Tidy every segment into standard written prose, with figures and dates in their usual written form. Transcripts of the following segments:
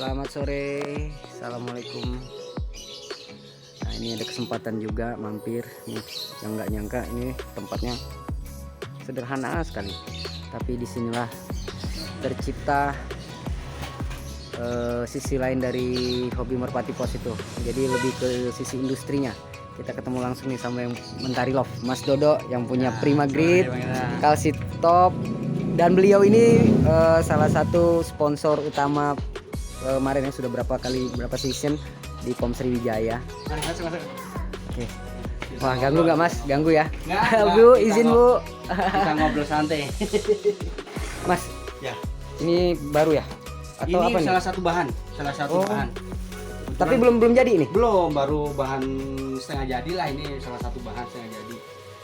Selamat sore, assalamualaikum. Nah ini ada kesempatan juga mampir nih, yang nggak nyangka ini tempatnya sederhana sekali, tapi disinilah tercipta sisi lain dari hobi merpati pos itu. Jadi lebih ke sisi industrinya. Kita ketemu langsung nih sama yang Mentari Love, Mas Dodo yang punya Prima Grid, Calcitop, dan beliau ini salah satu sponsor utama kemarin yang sudah berapa season di POM Sriwijaya. Masuk. Oke. Wah, ganggu nggak Mas? Ganggu ya? Nggak, Bu, izin Bu. Kita ngobrol santai. Mas, Ya. ini baru ya? Atau Ini apa nih? salah satu bahan. Oh. Bahan. Tapi belum jadi ini. Belum, baru bahan setengah jadi lah, ini salah satu bahan setengah jadi.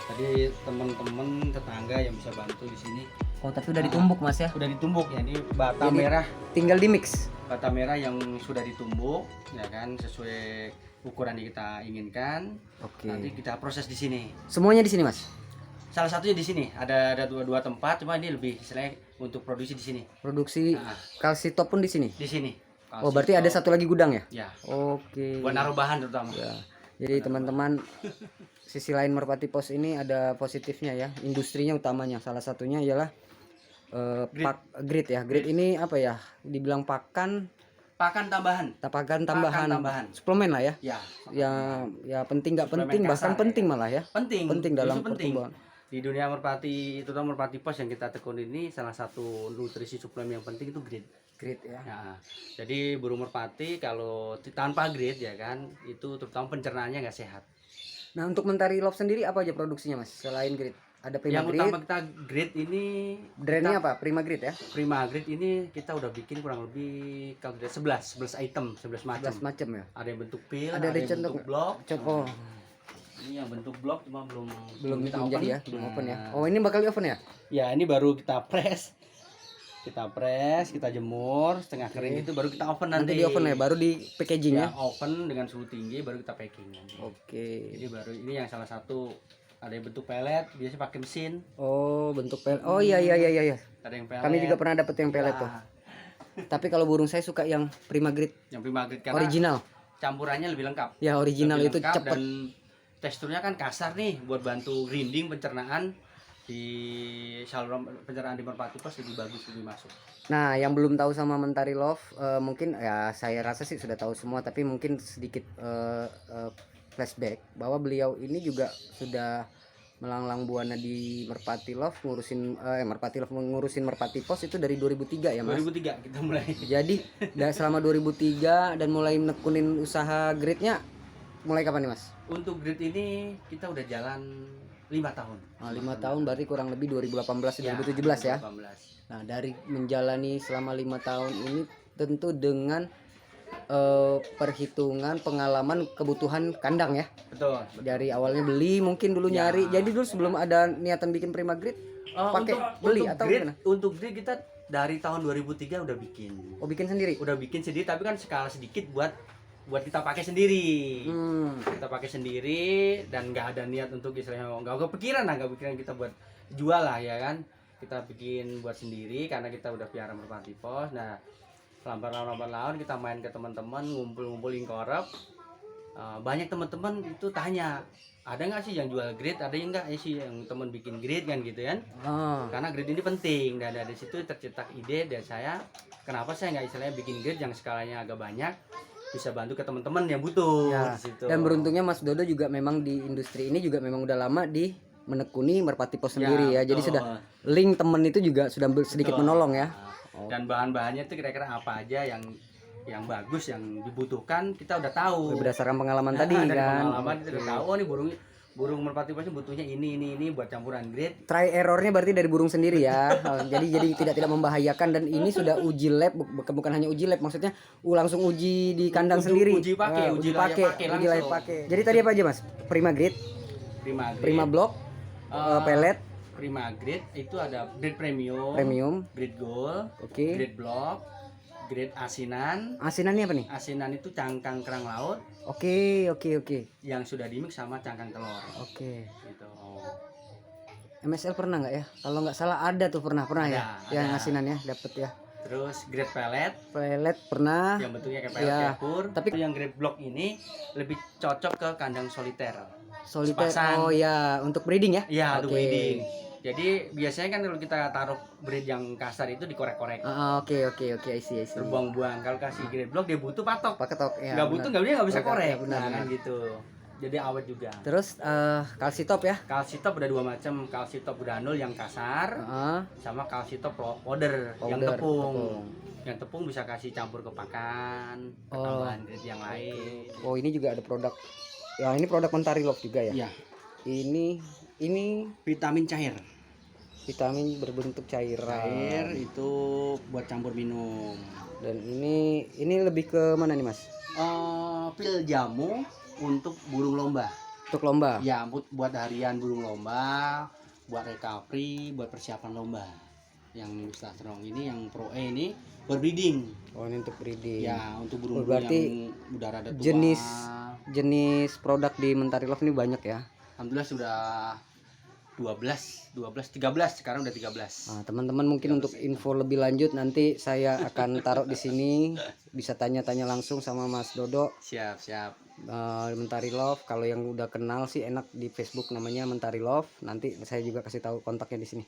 Tadi teman-teman tetangga yang bisa bantu di sini. Oh, tapi udah ditumbuk Mas ya? Udah ditumbuk ya, ini bata Jadi, merah. Tinggal di mix. Bata merah yang sudah ditumbuk ya kan, sesuai ukuran yang kita inginkan. Oke. Nanti kita proses di sini. Semuanya di sini Mas. Salah satunya di sini. Ada dua tempat, cuma ini lebih istilahnya untuk produksi di sini. Produksi Nah. Calcitop pun di sini. Di sini. Oh, berarti ada satu lagi gudang ya? Ya. Oke. Buat naruh bahan terutama. Ya. Jadi teman-teman, sisi lain Merpati Pos ini ada positifnya ya. Industrinya utamanya. Salah satunya ialah grid ya. Grid ini apa ya? Dibilang pakan Pakan tambahan. suplemen lah ya. Ya. Ya penting nggak Suplemen penting, bahkan kasar, penting ya. malah ya. Penting dalam justru penting. pertumbuhan. Di dunia merpati, terutama merpati pos yang kita tekun ini, salah satu nutrisi suplemen yang penting itu grid. Grid ya. Nah, jadi burung merpati kalau tanpa grid ya kan, itu terutama pencernaannya nggak sehat. Nah, untuk Mentari Love sendiri apa aja produksinya Mas? Selain grid, ada Prima Yang Grid. utama kita grid ini, Brandnya apa? Prima Grid ya. Prima Grid ini kita udah bikin kurang lebih kalau tidak 11 item, 11 macam. 11 macam ya. Ada yang bentuk pil, Ada ada yang dicontoh bentuk nggak? blok. Oh, Ini yang bentuk blok cuma belum kita belum open. jadi ya, belum Nah, open ya. Oh, ini bakal di open ya? Ya, ini baru kita press. Kita jemur setengah kering itu, baru kita open Nanti nanti. di oven ya, baru di packaging ya. Ya, open dengan suhu tinggi baru kita packing nanti. Oke. Jadi baru ini yang salah satu, ada yang bentuk pelet, biasanya pakai mesin. Oh, bentuk pelet. Oh iya. Ada yang pelet. Kami juga pernah dapet yang pelet tuh. Nah, Tapi kalau burung saya suka yang Prima Grid yang Prima Grid karena original. campurannya lebih lengkap. Ya, original Lebih itu lengkap cepet. dan teksturnya kan kasar nih, buat bantu grinding pencernaan di saluran pencernaan di merpati pos lebih bagus, lebih masuk. Nah, yang belum tahu sama Mentari Love, mungkin ya saya rasa sih sudah tahu semua, tapi mungkin sedikit flashback bahwa beliau ini juga sudah melanglang buana di Merpati Love ngurusin Merpati Pos itu dari 2003 ya Mas. 2003 kita mulai. Jadi selama 2003 dan mulai menekunin usaha gridnya mulai kapan nih Mas? Untuk grid ini kita udah jalan 5 tahun. 5 tahun berarti kurang lebih 2018 Ya, 2017 ya. 2018. Nah, dari menjalani selama 5 tahun ini tentu dengan perhitungan pengalaman kebutuhan kandang ya. Betul. Dari awalnya beli mungkin dulu Ya. nyari. Jadi dulu sebelum ada niatan bikin Prima Grid pakai beli atau grid, gimana? Untuk grid kita dari tahun 2003 udah bikin. Oh, bikin sendiri. Udah bikin sendiri, tapi kan skala sedikit buat kita pakai sendiri. Kita pakai sendiri dan nggak ada niat untuk istilahnya, nggak kepikiran kita buat jual lah ya kan. Kita bikin buat sendiri karena kita udah piara merpati pos. Nah, lambat laun kita main ke teman-teman, ngumpul lingkorep. Banyak teman-teman itu tanya, ada nggak sih yang jual grid, ada yang nggak sih yang teman bikin grid kan gitu kan. Karena grid ini penting, dan dari situ tercetak ide dari saya, kenapa saya nggak istilahnya bikin grid yang skalanya agak banyak, bisa bantu ke teman-teman yang butuh Ya, di situ. dan beruntungnya Mas Dodo juga memang di industri ini juga memang udah lama di menekuni Merpati Pos Ya, sendiri ya. Jadi betul. sudah link temen itu juga sudah sedikit Betul. menolong ya. Nah, dan bahan-bahannya itu kira-kira apa aja yang bagus, yang dibutuhkan, kita udah tahu. Berdasarkan pengalaman Nah, tadi dari kan. pengalaman kita udah tahu, oh nih burung merpati pos butuhnya ini buat campuran grid. Try errornya berarti dari burung sendiri ya. Jadi tidak membahayakan, dan ini sudah uji lab, bukan hanya uji lab, maksudnya langsung uji di kandang sendiri. Uji pakai, uji layak pakai langsung. Jadi tadi apa aja Mas? Prima Grid, Prima Block, pelet, Prima Grid itu ada grid premium, grid gold, oke. grid block, grid asinan. Asinannya apa nih? Asinan itu cangkang kerang laut Oke. yang sudah dimix sama cangkang telur. Oke. Gitu. MSL pernah nggak ya? Kalau nggak salah ada tuh pernah ya. Ada. Yang asinan ya, dapet ya. Terus grade pellet Pelet pernah. yang bentuknya kayak pellet Ya, kapur. tapi- Tapi yang grade block ini lebih cocok ke kandang soliter. Soliter. Sepasang. Oh ya, untuk breeding ya? Iya, untuk Oke. breeding. Jadi biasanya kan kalau kita taruh breed yang kasar itu dikorek-korek, Oke, I see. terbuang-buang. Kalau kasih grade block dia butuh patok. Paketok ya. Nggak butuh, dia nggak bisa Oh, korek. ya, benar, Nah, benar. kan gitu. Jadi awet juga. Terus kalsitop ya? Kalsitop ada dua macam, kalsitop granul yang kasar, Heeh. sama kalsitop powder yang Powder, tepung. tepung. Yang tepung bisa kasih campur ke pakan, ke Oh. tambahan grade yang lain. Oh, ini juga ada produk. Ya, ini produk Mentari Love juga ya. Iya, Ini vitamin cair. vitamin berbentuk cairan. Cair itu buat campur minum. Dan ini lebih ke mana nih, Mas? Pil jamu untuk burung lomba. Untuk lomba. Ya, buat harian burung lomba, buat recovery, buat persiapan lomba. Yang Star Strong ini, yang Pro E ini buat breeding. Oh, ini untuk breeding. Ya, untuk burung berarti yang udah rada tua. jenis produk di Mentari Love ini banyak ya. Alhamdulillah sudah 13, sekarang udah 13. Nah, teman-teman mungkin untuk info lebih lanjut nanti saya akan taruh di sini, bisa tanya-tanya langsung sama Mas Dodo. Siap. Mentari Love. Kalau yang udah kenal sih enak di Facebook namanya Mentari Love. Nanti saya juga kasih tahu kontaknya di sini.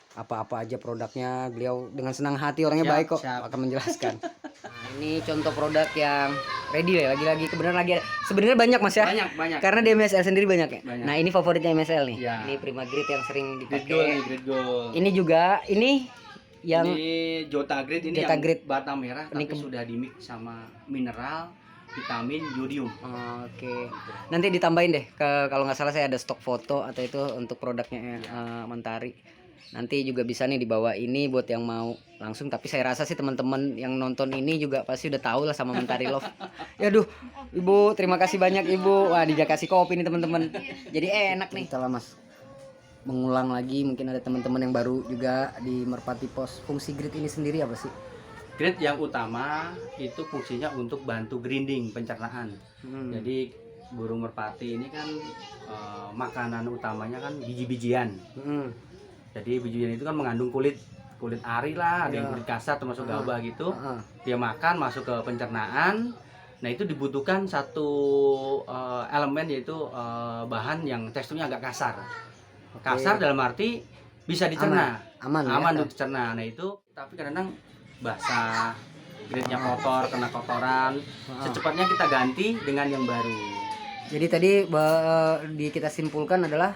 Apa-apa aja produknya, beliau dengan senang hati, orangnya Siap, baik kok, siap. akan menjelaskan. Nah, ini contoh produk yang ready ya, lagi-lagi kebenaran lagi ada. Sebenarnya banyak Mas ya. Banyak. Karena di MSL sendiri banyak ya. Banyak. Nah, ini favoritnya MSL nih. Ya. Ini Prima Grid yang sering Grade dipakai. gold. Ini juga yang Ini Jota Grade, ini Jota yang Grade. bata merah Ini tapi sudah dimix sama mineral, vitamin, yodium. Oke. Nanti ditambahin deh kalau nggak salah saya ada stok foto atau itu untuk produknya Mentari. Nanti juga bisa nih dibawa ini buat yang mau langsung, tapi saya rasa sih teman-teman yang nonton ini juga pasti udah tahu lah sama Mentari Love. Ya aduh, Ibu, terima kasih banyak Ibu. Wah, dia kasih kopi nih teman-teman. Jadi enak nih. Setelah Mas mengulang lagi, mungkin ada teman-teman yang baru juga di Merpati Pos. Fungsi grid ini sendiri apa sih? Grade yang utama itu fungsinya untuk bantu grinding pencernaan. Jadi burung merpati ini kan makanan utamanya kan biji-bijian. Jadi bijian itu kan mengandung kulit ari lah, ada yang kulit kasar termasuk gabah gitu. Dia makan masuk ke pencernaan. Nah, itu dibutuhkan satu elemen yaitu bahan yang teksturnya agak kasar. Kasar dalam arti bisa dicerna. Aman Untuk dicerna. Nah, itu tapi kadang-kadang basah, grade-nya kotor, kena kotoran. Secepatnya kita ganti dengan yang baru. Jadi tadi kita simpulkan adalah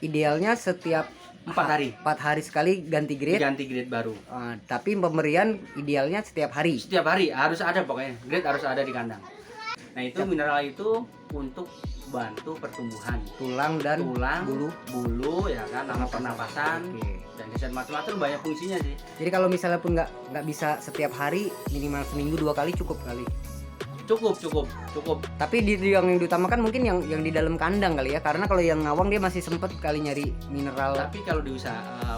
idealnya setiap 4 hari sekali ganti grade. Ganti grade baru. Tapi pemberian idealnya setiap hari. Setiap hari harus ada, pokoknya grade harus ada di kandang. Nah, itu mineral itu untuk bantu pertumbuhan Tulang dan bulu ya kan, sama pernapasan. Dan kesehatan macam-macam, banyak fungsinya sih. Jadi kalau misalnya pun nggak bisa setiap hari, minimal seminggu 2 kali cukup kali. Cukup. Tapi yang diutamakan mungkin yang di dalam kandang kali ya, karena kalau yang ngawang dia masih sempet kali nyari mineral. Tapi kalau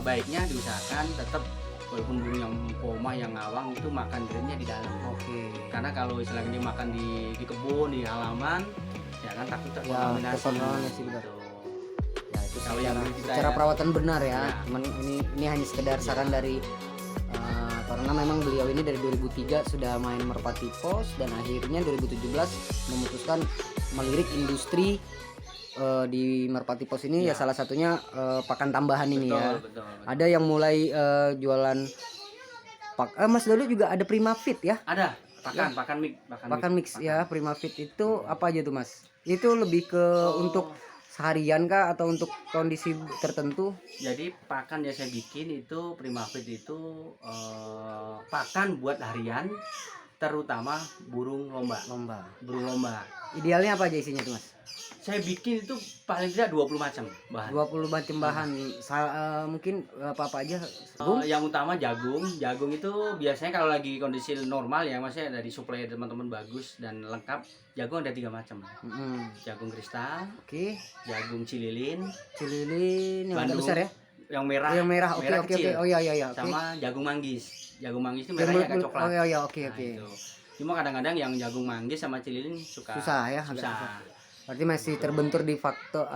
baiknya diusahakan tetap, walaupun burung yang poma, yang ngawang itu makan grade-nya di dalam. Oke. Karena kalau istilahnya dia makan di kebun, di halaman, ya kan takut terkontaminasi. Terkontaminasi, benar. Gitu. Ya itu Kalau yang secara perawatan benar ya. Ya. Cuman ini hanya sekedar saran dari karena memang beliau ini dari 2003 sudah main Merpati Pos dan akhirnya 2017 memutuskan melirik industri di Merpati Pos ini ya, salah satunya pakan tambahan ini ya. Betul. Ada yang mulai jualan Mas Dodo juga ada Prima Fit ya? Ada pakan mix ya. Prima Fit itu apa aja tuh Mas? Itu lebih ke untuk seharian kah atau untuk kondisi tertentu? Jadi pakan yang saya bikin itu Prima Fit itu pakan buat harian, terutama burung lomba. Idealnya apa aja isinya tuh Mas? Saya bikin itu paling tidak 20 macam bahan. 20 macam bahan. Mungkin apa aja? Yang utama jagung. Jagung itu biasanya kalau lagi kondisi normal ya, maksudnya dari suplai teman-teman bagus dan lengkap. Jagung ada 3 macam. Jagung kristal, jagung cililin yang agak besar ya? Yang merah. Oke. Oh iya. Sama jagung manggis. Jagung manggis itu merahnya agak coklat. Oke. Itu. Cuma kadang-kadang yang jagung manggis sama cililin susah ya, agak susah. Berarti masih terbentur di faktor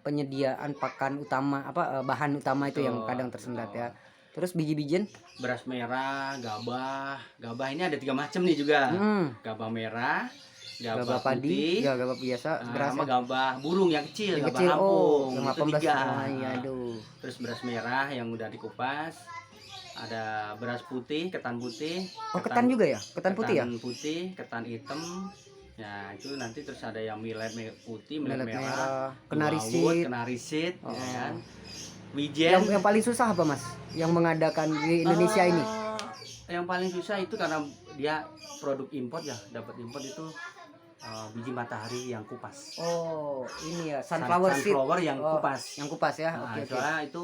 penyediaan pakan utama bahan utama itu yang kadang tersendat ya. Terus biji-bijian? Beras merah, gabah ini ada 3 macam nih juga. Gabah merah, gabah padi, putih, ya gabah biasa, beras sama gabah burung yang kecil, yang gabah kecil. Lampung. Yang Itu 18. 3. Iya, aduh. Terus beras merah yang udah dikupas, ada beras putih, ketan putih. Ketan juga ya? Ketan putih ya? Ketan putih, ketan hitam. Ya itu nanti terus ada yang millet putih, millet Millet merah, kenarisit, kenarisit, ya kan. Yang Wijen. paling susah apa Mas? Yang mengadakan di Indonesia ini? Yang paling susah itu karena dia produk impor ya, dapat impor itu biji matahari yang kupas. Oh, ini ya, sunflower seed. Sunflower yang kupas. Yang kupas ya. Nah, Oke. soalnya itu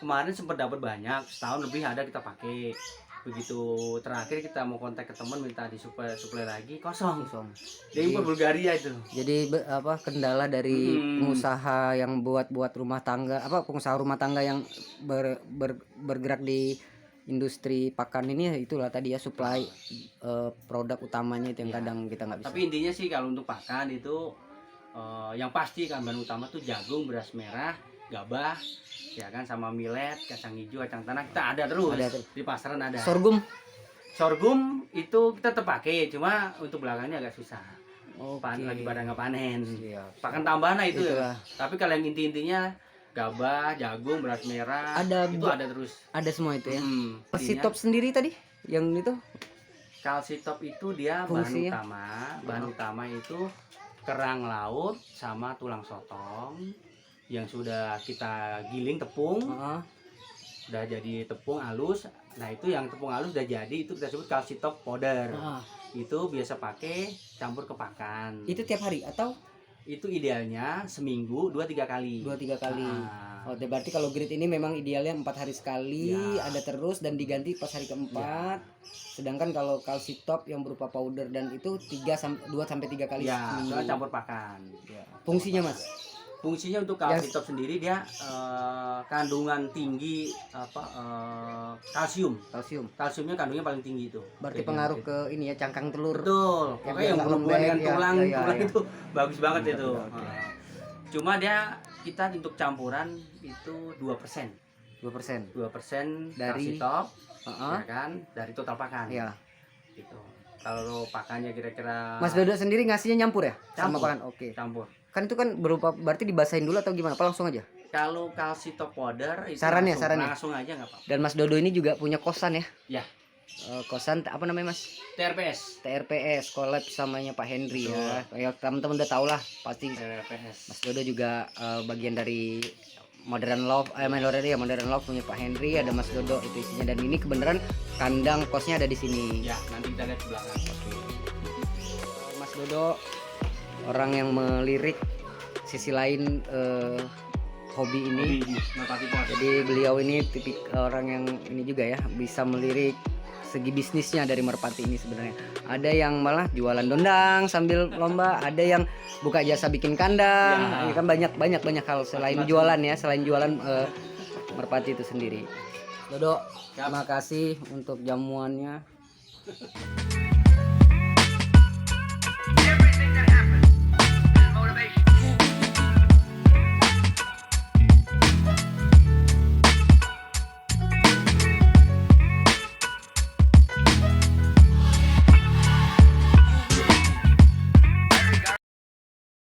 kemarin sempat dapat banyak, setahun lebih ada kita pakai. Begitu terakhir kita mau kontak ke teman minta disuplai lagi, kosong. Dia impor Bulgaria itu. Jadi kendala dari pengusaha yang buat rumah tangga, pengusaha rumah tangga yang bergerak di industri pakan ini, itulah tadi ya, supply produk utamanya itu yang kadang kita nggak bisa. Tapi intinya sih kalau untuk pakan itu yang pasti kan bahan utama tuh jagung, beras merah, gabah, ya kan, sama millet, kacang hijau, kacang tanah kita ada terus. Di pasaran ada. Sorghum itu kita tetap pakai, cuma untuk belakangnya agak susah. Lagi pada nggak panen. Pakan tambahan itu ya. Tapi kalau yang intinya gabah, jagung, beras merah, itu ada terus. Ada semua itu ya. Kalsitop sendiri tadi yang itu? Kalsitop itu dia bahan utama itu kerang laut sama tulang sotong yang sudah kita giling tepung, udah jadi tepung halus. Nah itu yang tepung halus udah jadi, itu kita sebut kalsitop powder. Itu biasa pakai campur ke pakan. Itu tiap hari atau? Itu idealnya seminggu 2-3 kali. 2-3 kali. Berarti kalau grade ini memang idealnya 4 hari sekali, ada terus dan diganti pas hari keempat. Sedangkan kalau kalsitop yang berupa powder dan itu 2-3 kali seminggu. Soalnya campur pakan. Fungsinya Mas? Fungsinya untuk kalsitop sendiri dia kandungan tinggi kalsium. Kalsiumnya kandungnya paling tinggi itu. Berarti pengaruh ke ini ya, cangkang telur. Betul. Pokoknya yang berhubungan dengan tulang itu bagus banget itu. Cuma dia kita untuk campuran itu 2%. 2% dari kalsitop, ya kan, dari total pakan. Iya. Gitu. Kalau pakannya kira-kira Mas Dodo sendiri ngasihnya nyampur ya? Sama pakan. Oke. Campur. Kan itu kan berupa, berarti dibasahin dulu atau gimana? Apa langsung aja? Kalau kalsitop powder itu sarannya langsung aja nggak apa-apa. Dan Mas Dodo ini juga punya kosan ya? Ya. Kosan apa namanya Mas? TRPS, collab samanya Pak Henry ya. Ya teman-teman udah tau lah pasti. TRPS. Mas Dodo juga bagian dari Modern Love punya Pak Henry, ada Mas Dodo itu isinya, dan ini kebenaran kandang kosnya ada di sini. Ya, nanti kita lihat belakang. Oke. Mas Dodo orang yang melirik sisi lain hobi ini. Jadi beliau ini tipik orang yang ini juga ya, bisa melirik segi bisnisnya dari merpati ini sebenarnya. Ada yang malah jualan dondang sambil lomba, ada yang buka jasa bikin kandang. Ya kan banyak hal selain jualan ya, selain jualan merpati itu sendiri. Dodo, terima kasih untuk jamuannya.